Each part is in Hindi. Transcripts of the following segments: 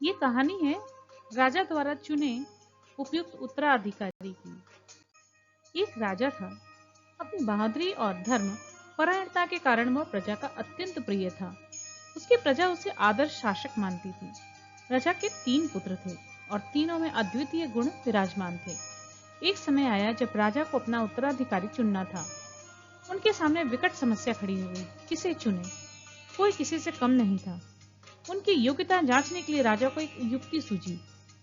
ये कहानी है राजा द्वारा चुने उपयुक्त उत्तराधिकारी की। एक राजा था। अपनी बहादुरी और धर्म परायणता के कारण वह प्रजा का अत्यंत प्रिय था। उसकी प्रजा उसे आदर्श शासक मानती थी। राजा के 3 पुत्र थे और तीनों में अद्वितीय गुण विराजमान थे। एक समय आया जब राजा को अपना उत्तराधिकारी चुनना था। उनके सामने विकट समस्या खड़ी हो गई। किसे चुने? कोई किसी से कम नहीं था। उनकी योग्यता जांचने के लिए राजा को एक युक्ति सूझी।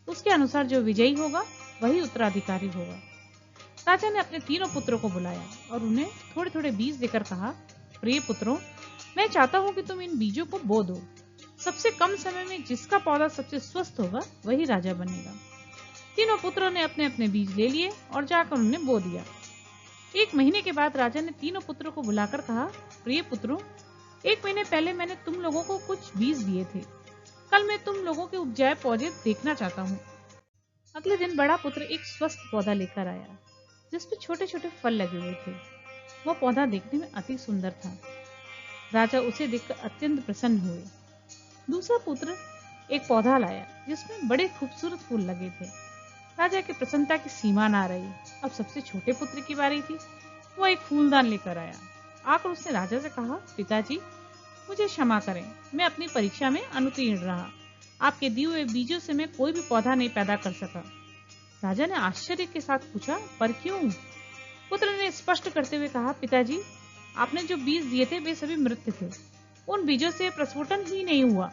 उसके अनुसार जो विजयी होगा वही उत्तराधिकारी होगा। राजा ने अपने तीनों पुत्रों को बुलाया और उन्हें थोड़े थोड़े बीज देकर कहा, प्रिय पुत्रों, मैं चाहता हूं कि तुम इन बीजों को बो दो। सबसे कम समय में जिसका पौधा सबसे स्वस्थ होगा वही राजा बनेगा। तीनों पुत्रों ने अपने अपने बीज ले लिए और जाकर उन्हें बो दिया। 1 महीने के बाद राजा ने तीनों पुत्रों को बुलाकर कहा, प्रिय पुत्रों, 1 महीने पहले मैंने तुम लोगों को कुछ बीज दिए थे। कल मैं तुम लोगों के उपजाए पौधे देखना चाहता हूँ। अगले दिन बड़ा पुत्र एक स्वस्थ पौधा लेकर आया जिस पर छोटे छोटे फल लगे हुए थे। वह पौधा देखने में अति सुंदर था। राजा उसे देखकर अत्यंत प्रसन्न हुए। दूसरा पुत्र एक पौधा लाया जिसमें बड़े खूबसूरत फूल लगे थे। राजा की प्रसन्नता की सीमा ना रही। अब सबसे छोटे पुत्र की बारी थी। वह एक फूलदान लेकर आया। आकर उसने राजा से कहा, पिताजी, मुझे क्षमा करें, मैं अपनी परीक्षा में अनुत्तीर्ण रहा। आपके दिए हुए बीजों से मैं कोई भी पौधा नहीं पैदा कर सका। राजा ने आश्चर्य के साथ पूछा, पर क्यों? पुत्र ने स्पष्ट करते हुए कहा, पिताजी, आपने जो बीज दिए थे वे सभी मृत थे। उन बीजों से प्रस्फुटन ही नहीं हुआ।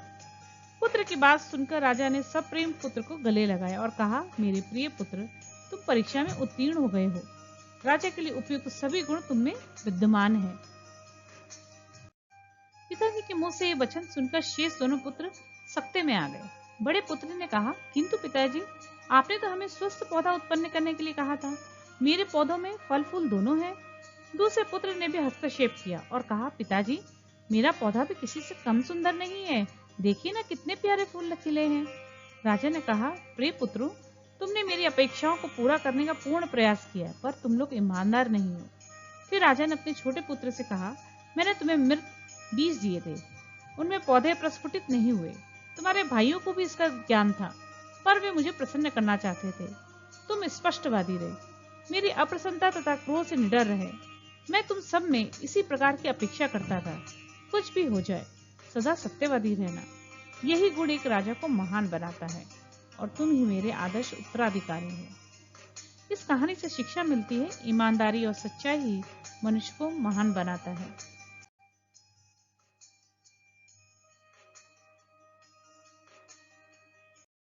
पुत्र की बात सुनकर राजा ने सप्रेम पुत्र को गले लगाया और कहा, मेरे प्रिय पुत्र, तुम परीक्षा में उत्तीर्ण हो गए हो। राजा के लिए उपयुक्त सभी गुण तुम में विद्यमान है। पिताजी के मुंह से ये वचन सुनकर शेष दोनों पुत्र सकते में आ गए। बड़े पुत्र ने कहा, किंतु पिताजी, आपने तो हमें स्वस्थ पौधा उत्पन्न करने के लिए कहा था। मेरे पौधों में फल फूल दोनों हैं। दूसरे पुत्र ने भी हस्तक्षेप किया और कहा, पिताजी, मेरा पौधा भी किसी से कम सुंदर नहीं है। देखिए ना कितने प्यारे फूल खिले हैं। राजा ने कहा, प्रिय पुत्रों, तुमने मेरी अपेक्षाओं को पूरा करने का पूर्ण प्रयास किया है, पर तुम लोग ईमानदार नहीं हो। फिर राजा ने अपने छोटे पुत्र से कहा, मैंने तुम्हें मृत बीज दिए थे, उनमें पौधे प्रस्फुटित नहीं हुए। तुम्हारे भाइयों को भी इसका ज्ञान था, पर वे मुझे प्रसन्न करना चाहते थे। तुम स्पष्टवादी रहे, मेरी अप्रसन्नता तथा क्रोध से निडर रहे। मैं तुम सब में इसी प्रकार की अपेक्षा करता था। कुछ भी हो जाए, सदा सत्यवादी रहना, यही गुण एक राजा को महान बनाता है, और तुम ही मेरे आदर्श उत्तराधिकारी हो। इस कहानी से शिक्षा मिलती है, ईमानदारी और सच्चाई ही मनुष्य को महान बनाता है।